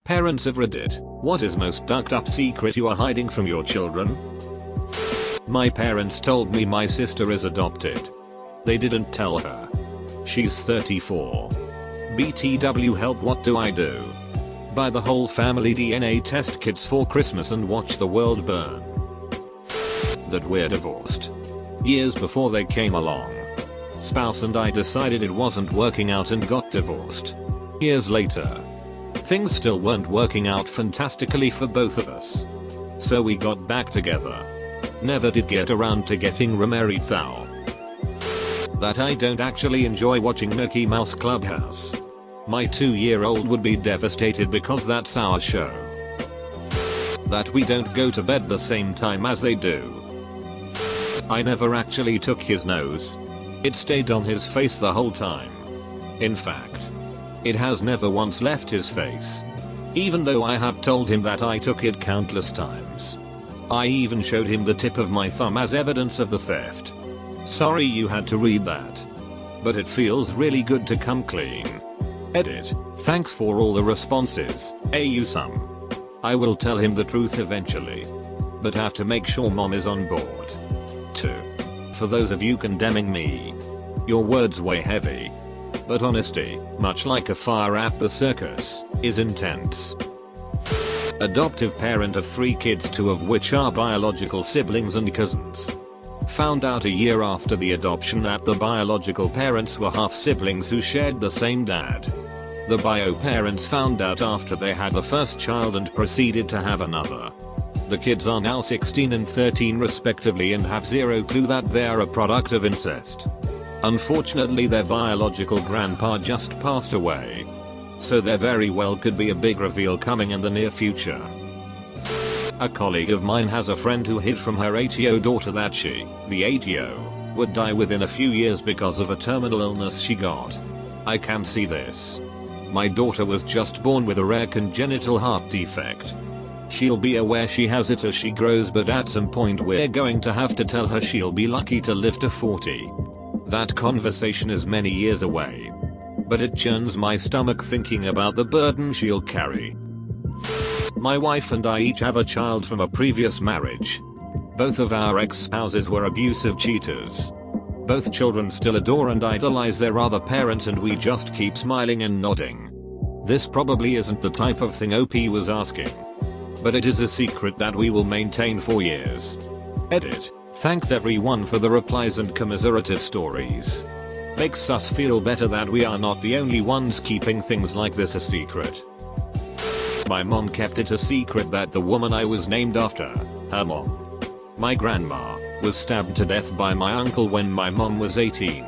Parents of Reddit, what is most ducked up secret you are hiding from your children? My parents told me my sister is adopted. They didn't tell her. She's 34. BTW help, what do I do? Buy the whole family DNA test kits for Christmas and watch the world burn. That we're divorced. Years before they came along. Spouse and I decided it wasn't working out and got divorced. Years later. Things still weren't working out fantastically for both of us. So we got back together. Never did get around to getting remarried though. That I don't actually enjoy watching Mickey Mouse Clubhouse. My 2-year-old would be devastated because that's our show. That we don't go to bed the same time as they do. I never actually took his nose. It stayed on his face the whole time. In fact, it has never once left his face. Even though I have told him that I took it countless times. I even showed him the tip of my thumb as evidence of the theft. Sorry you had to read that. But it feels really good to come clean. Edit. Thanks for all the responses, some. I will tell him the truth eventually. But have to make sure mom is on board. 2. For those of you condemning me. Your words weigh heavy. But honesty, much like a fire at the circus, is intense. Adoptive parent of 3 kids, 2 of which are biological siblings and cousins. Found out a year after the adoption that the biological parents were half siblings who shared the same dad. The bio parents found out after they had the first child and proceeded to have another. The kids are now 16 and 13 respectively and have zero clue that they are a product of incest. Unfortunately, their biological grandpa just passed away. So there very well could be a big reveal coming in the near future. A colleague of mine has a friend who hid from her 8-year-old daughter that she, the 8-year-old, would die within a few years because of a terminal illness she got. I can see this. My daughter was just born with a rare congenital heart defect. She'll be aware she has it as she grows, but at some point we're going to have to tell her she'll be lucky to live to 40. That conversation is many years away. But it churns my stomach thinking about the burden she'll carry. My wife and I each have a child from a previous marriage. Both of our ex-spouses were abusive cheaters. Both children still adore and idolize their other parent, and we just keep smiling and nodding. This probably isn't the type of thing OP was asking. But it is a secret that we will maintain for years. Edit. Thanks everyone for the replies and commiserative stories. Makes us feel better that we are not the only ones keeping things like this a secret. My mom kept it a secret that the woman I was named after, her mom, my grandma, was stabbed to death by my uncle when my mom was 18.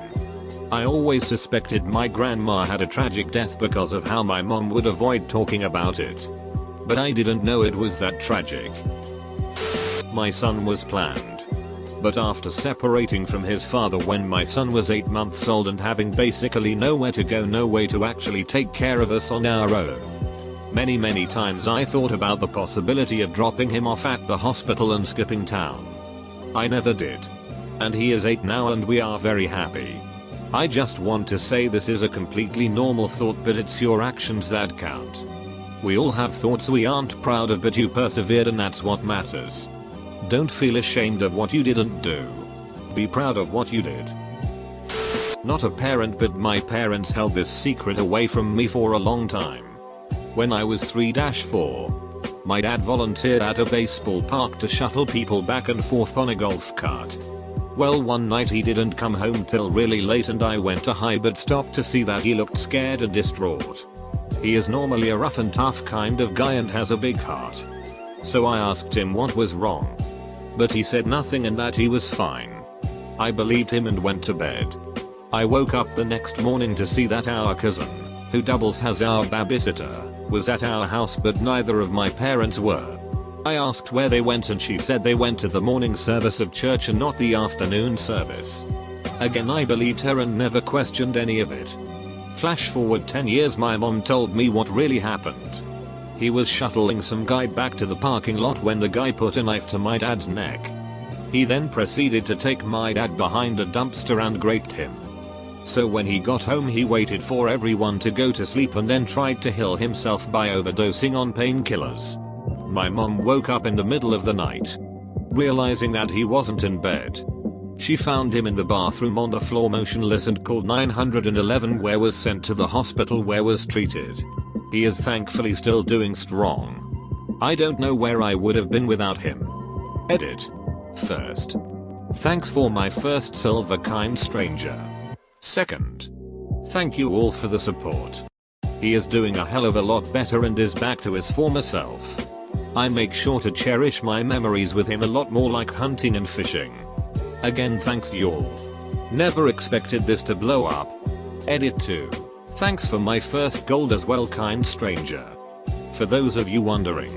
I always suspected my grandma had a tragic death because of how my mom would avoid talking about it. But I didn't know it was that tragic. My son was planned. But after separating from his father when my son was 8 months old and having basically nowhere to go, no way to actually take care of us on our own. Many times I thought about the possibility of dropping him off at the hospital and skipping town. I never did. And he is 8 now and we are very happy. I just want to say this is a completely normal thought, but it's your actions that count. We all have thoughts we aren't proud of, but you persevered and that's what matters. Don't feel ashamed of what you didn't do. Be proud of what you did. Not a parent, but my parents held this secret away from me for a long time. When I was 3-4, my dad volunteered at a baseball park to shuttle people back and forth on a golf cart. Well, one night he didn't come home till really late and I went to hide but stopped to see that he looked scared and distraught. He is normally a rough and tough kind of guy and has a big heart. So I asked him what was wrong. But he said nothing and that he was fine. I believed him and went to bed. I woke up the next morning to see that our cousin, who doubles as our babysitter, was at our house, but neither of my parents were. I asked where they went and she said they went to the morning service of church and not the afternoon service. Again, I believed her and never questioned any of it. Flash forward 10 years, my mom told me what really happened. He was shuttling some guy back to the parking lot when the guy put a knife to my dad's neck. He then proceeded to take my dad behind a dumpster and raped him. So when he got home he waited for everyone to go to sleep and then tried to heal himself by overdosing on painkillers. My mom woke up in the middle of the night, realizing that he wasn't in bed. She found him in the bathroom on the floor motionless and called 911 where was sent to the hospital where was treated. He is thankfully still doing strong. I don't know where I would have been without him. Edit. First, thanks for my first silver kind stranger. Second, thank you all for the support. He is doing a hell of a lot better and is back to his former self. I make sure to cherish my memories with him a lot more, like hunting and fishing. Again, thanks y'all. Never expected this to blow up. Edit 2. Thanks for my first gold as well, kind stranger. For those of you wondering,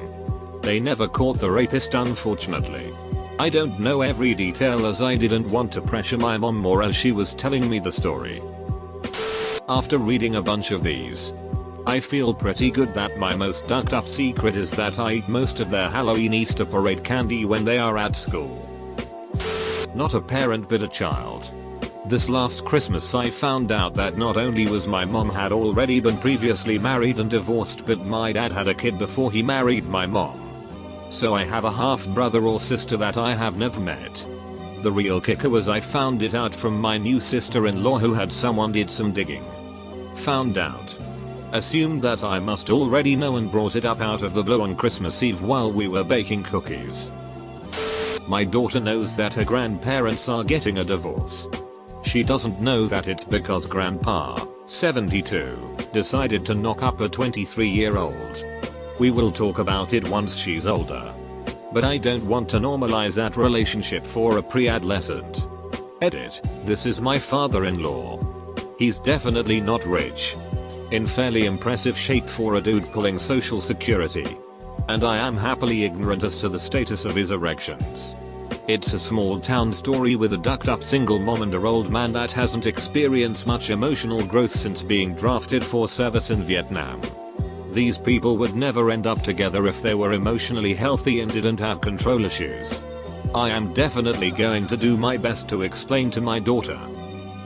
they never caught the rapist unfortunately. I don't know every detail as I didn't want to pressure my mom more as she was telling me the story. After reading a bunch of these, I feel pretty good that my most dug up secret is that I eat most of their Halloween Easter parade candy when they are at school. Not a parent but a child. This last Christmas I found out that not only was my mom had already been previously married and divorced, but my dad had a kid before he married my mom. So I have a half brother or sister that I have never met. The real kicker was I found it out from my new sister-in-law who had someone did some digging. Found out. Assumed that I must already know and brought it up out of the blue on Christmas Eve while we were baking cookies. My daughter knows that her grandparents are getting a divorce. She doesn't know that it's because Grandpa, 72, decided to knock up a 23-year-old. We will talk about it once she's older. But I don't want to normalize that relationship for a pre-adolescent. Edit. This is my father-in-law. He's definitely not rich. In fairly impressive shape for a dude pulling social security. And I am happily ignorant as to the status of his erections. It's a small town story with a ducked up single mom and a old man that hasn't experienced much emotional growth since being drafted for service in Vietnam. These people would never end up together if they were emotionally healthy and didn't have control issues. I am definitely going to do my best to explain to my daughter.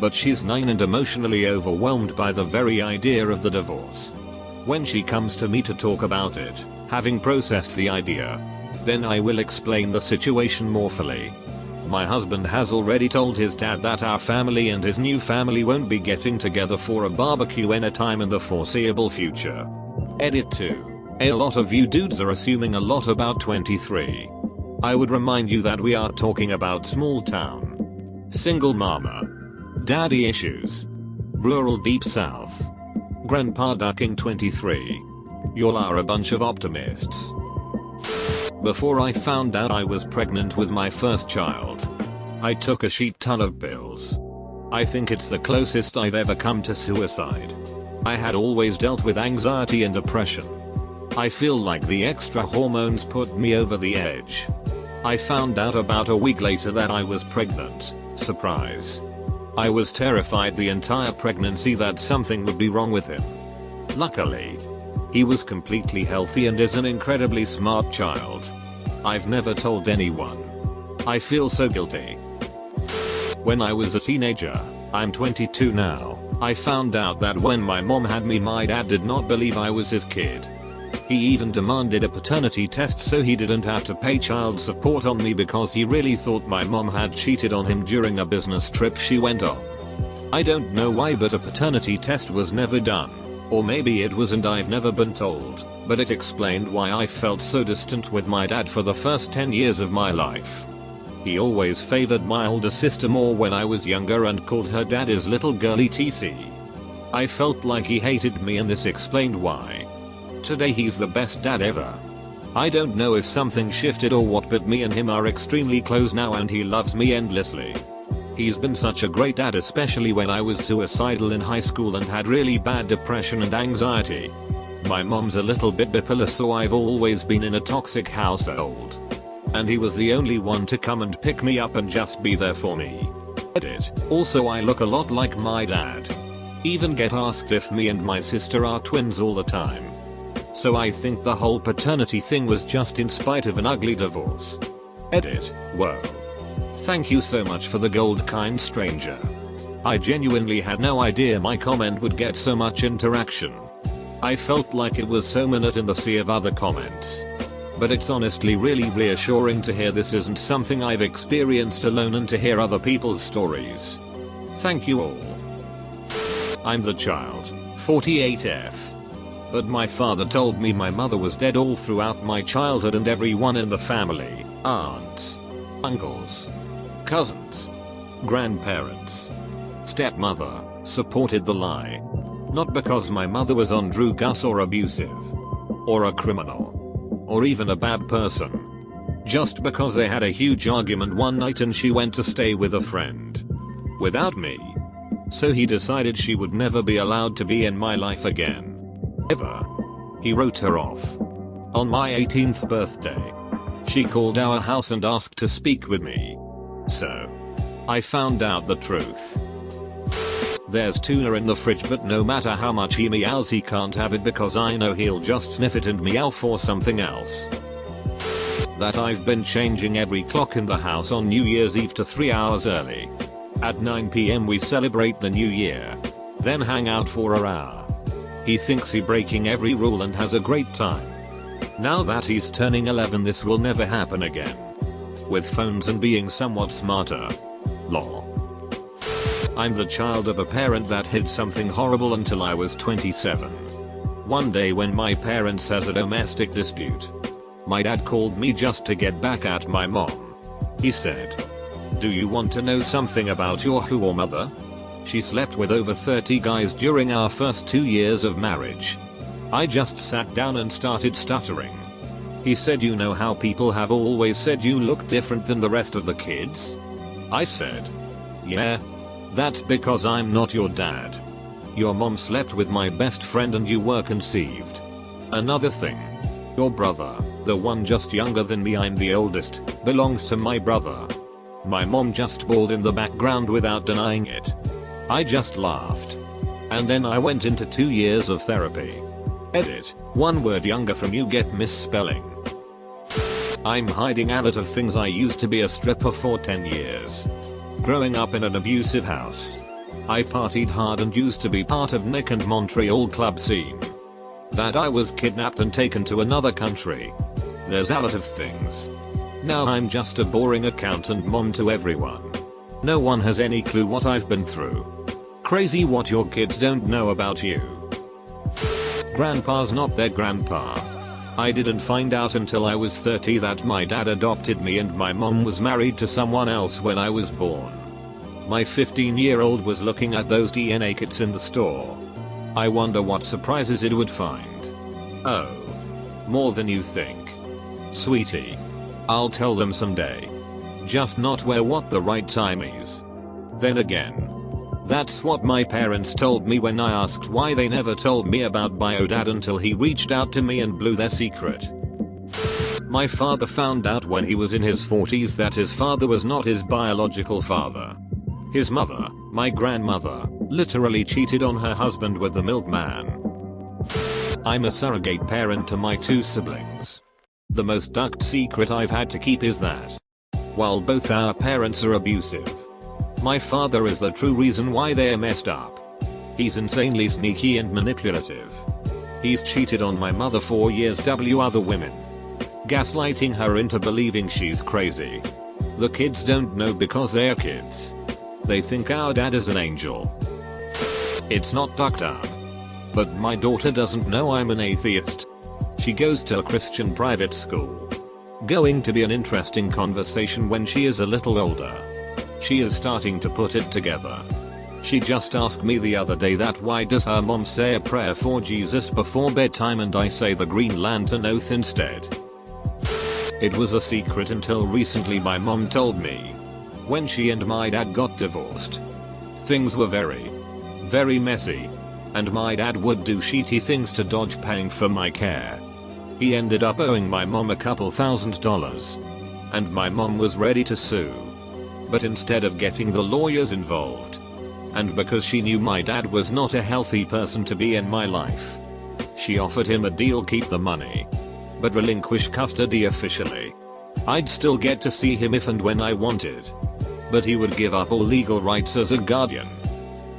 But she's 9 and emotionally overwhelmed by the very idea of the divorce. When she comes to me to talk about it, having processed the idea, then I will explain the situation more fully. My husband has already told his dad that our family and his new family won't be getting together for a barbecue anytime in the foreseeable future. Edit 2. A lot of you dudes are assuming a lot about 23. I would remind you that we are talking about small town. Single mama. Daddy issues. Rural deep south. Grandpa ducking 23. Y'all are a bunch of optimists. Before I found out I was pregnant with my first child, I took a shit ton of pills. I think it's the closest I've ever come to suicide. I had always dealt with anxiety and depression. I feel like the extra hormones put me over the edge. I found out about a week later that I was pregnant. Surprise. I was terrified the entire pregnancy that something would be wrong with him. Luckily, he was completely healthy and is an incredibly smart child. I've never told anyone. I feel so guilty. When I was a teenager, I'm 22 now, I found out that when my mom had me, my dad did not believe I was his kid. He even demanded a paternity test so he didn't have to pay child support on me because he really thought my mom had cheated on him during a business trip she went on. I don't know why, but a paternity test was never done. Or maybe it was and I've never been told, but it explained why I felt so distant with my dad for the first 10 years of my life. He always favored my older sister more when I was younger and called her dad his little girly TC. I felt like he hated me and this explained why. Today he's the best dad ever. I don't know if something shifted or what, but me and him are extremely close now and he loves me endlessly. He's been such a great dad, especially when I was suicidal in high school and had really bad depression and anxiety. My mom's a little bit bipolar, so I've always been in a toxic household. And he was the only one to come and pick me up and just be there for me. Edit. Also, I look a lot like my dad. Even get asked if me and my sister are twins all the time. So I think the whole paternity thing was just in spite of an ugly divorce. Edit. Whoa. Thank you so much for the gold, kind stranger. I genuinely had no idea my comment would get so much interaction. I felt like it was so minute in the sea of other comments. But it's honestly really reassuring to hear this isn't something I've experienced alone and to hear other people's stories. Thank you all. I'm the child, 48F. But my father told me my mother was dead all throughout my childhood and everyone in the family, aunts, uncles, cousins, grandparents, stepmother, supported the lie. Not because my mother was on drugs or abusive, or a criminal, or even a bad person. Just because they had a huge argument one night and she went to stay with a friend. Without me. So he decided she would never be allowed to be in my life again. Ever. He wrote her off. On my 18th birthday. She called our house and asked to speak with me. So. I found out the truth. There's tuna in the fridge, but no matter how much he meows he can't have it because I know he'll just sniff it and meow for something else. That I've been changing every clock in the house on New Year's Eve to 3 hours early. At 9 PM we celebrate the new year. Then hang out for an hour. He thinks he's breaking every rule and has a great time. Now that he's turning 11 this will never happen again. With phones and being somewhat smarter. Lol. I'm the child of a parent that hid something horrible until I was 27. One day when my parents has a domestic dispute. My dad called me just to get back at my mom. He said, "Do you want to know something about your who or mother? She slept with over 30 guys during our first 2 years of marriage." I just sat down and started stuttering. He said, "You know how people have always said you look different than the rest of the kids?" I said, "Yeah. That's because I'm not your dad. Your mom slept with my best friend and you were conceived. Another thing. Your brother, the one just younger than me, I'm the oldest, belongs to my brother." My mom just bawled in the background without denying it. I just laughed. And then I went into 2 years of therapy. Edit, 1 word younger from you get misspelling. I'm hiding a lot of things. I used to be a stripper for 10 years. Growing up in an abusive house. I partied hard and used to be part of Nick and Montreal club scene. That I was kidnapped and taken to another country. There's a lot of things. Now I'm just a boring accountant mom to everyone. No one has any clue what I've been through. Crazy what your kids don't know about you. Grandpa's not their grandpa. I didn't find out until I was 30 that my dad adopted me and my mom was married to someone else when I was born. My 15-year-old was looking at those DNA kits in the store. I wonder what surprises it would find. Oh. More than you think. Sweetie. I'll tell them someday. Just not what the right time is. Then again. That's what my parents told me when I asked why they never told me about bio dad until he reached out to me and blew their secret. My father found out when he was in his 40s that his father was not his biological father. His mother, my grandmother, literally cheated on her husband with the milkman. I'm a surrogate parent to my 2 siblings. The most dark secret I've had to keep is that while both our parents are abusive, my father is the true reason why they're messed up. He's insanely sneaky and manipulative. He's cheated on my mother for years with other women, gaslighting her into believing she's crazy. The kids don't know because they're kids. They think our dad is an angel. It's not tucked up. But my daughter doesn't know I'm an atheist. She goes to a Christian private school. Going to be an interesting conversation when she is a little older. She is starting to put it together. She just asked me the other day that why does her mom say a prayer for Jesus before bedtime and I say the Green Lantern oath instead. It was a secret until recently my mom told me. When she and my dad got divorced. Things were very, very messy. And my dad would do shitty things to dodge paying for my care. He ended up owing my mom a couple $1,000s. And my mom was ready to sue. But instead of getting the lawyers involved, and because she knew my dad was not a healthy person to be in my life, she offered him a deal: keep the money, but relinquish custody officially. I'd still get to see him if and when I wanted, but he would give up all legal rights as a guardian.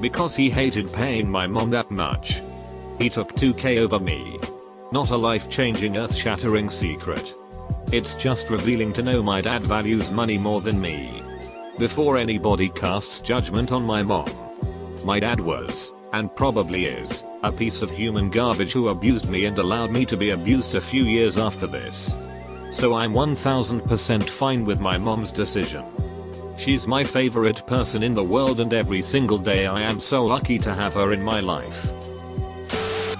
Because he hated paying my mom that much. He took $2K over me. Not a life-changing, earth-shattering secret. It's just revealing to know my dad values money more than me. Before anybody casts judgment on my mom, my dad was, and probably is, a piece of human garbage who abused me and allowed me to be abused a few years after this. So I'm 1000% fine with my mom's decision. She's my favorite person in the world, and every single day I am so lucky to have her in my life.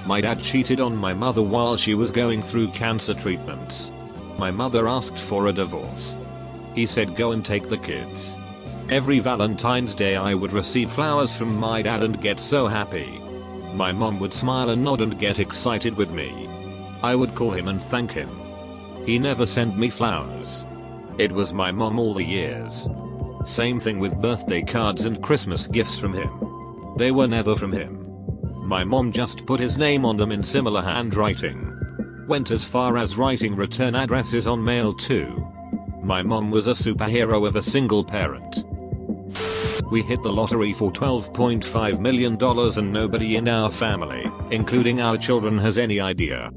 My dad cheated on my mother while she was going through cancer treatments. My mother asked for a divorce. He said go and take the kids. Every Valentine's Day I would receive flowers from my dad and get so happy. My mom would smile and nod and get excited with me. I would call him and thank him. He never sent me flowers. It was my mom all the years. Same thing with birthday cards and Christmas gifts from him. They were never from him. My mom just put his name on them in similar handwriting. Went as far as writing return addresses on mail too. My mom was a superhero of a single parent. We hit the lottery for $12.5 million and nobody in our family, including our children, has any idea.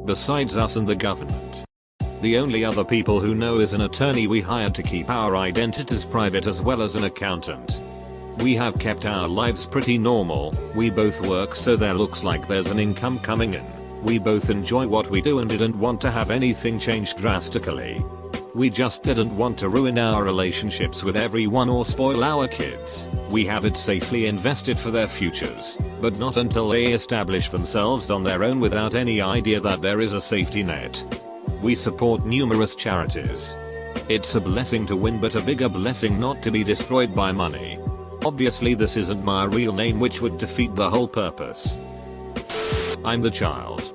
Besides us and the government. The only other people who know is an attorney we hired to keep our identities private, as well as an accountant. We have kept our lives pretty normal. We both work, so there looks like there's an income coming in. We both enjoy what we do and didn't want to have anything change drastically. We just didn't want to ruin our relationships with everyone or spoil our kids. We have it safely invested for their futures, but not until they establish themselves on their own without any idea that there is a safety net. We support numerous charities. It's a blessing to win, but a bigger blessing not to be destroyed by money. Obviously this isn't my real name, which would defeat the whole purpose. I'm the child.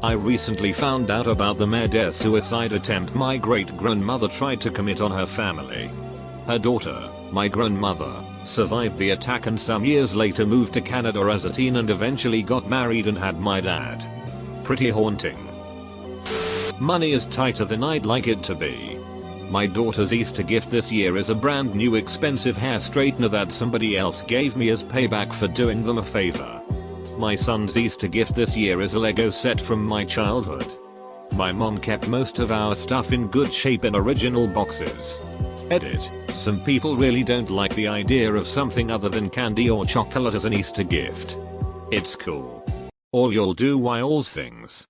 I recently found out about the murder suicide attempt my great-grandmother tried to commit on her family. Her daughter, my grandmother, survived the attack and some years later moved to Canada as a teen and eventually got married and had my dad. Pretty haunting. Money is tighter than I'd like it to be. My daughter's Easter gift this year is a brand new expensive hair straightener that somebody else gave me as payback for doing them a favor. My son's Easter gift this year is a Lego set from my childhood. My mom kept most of our stuff in good shape in original boxes. Edit. Some people really don't like the idea of something other than candy or chocolate as an Easter gift. It's cool. All you'll do while things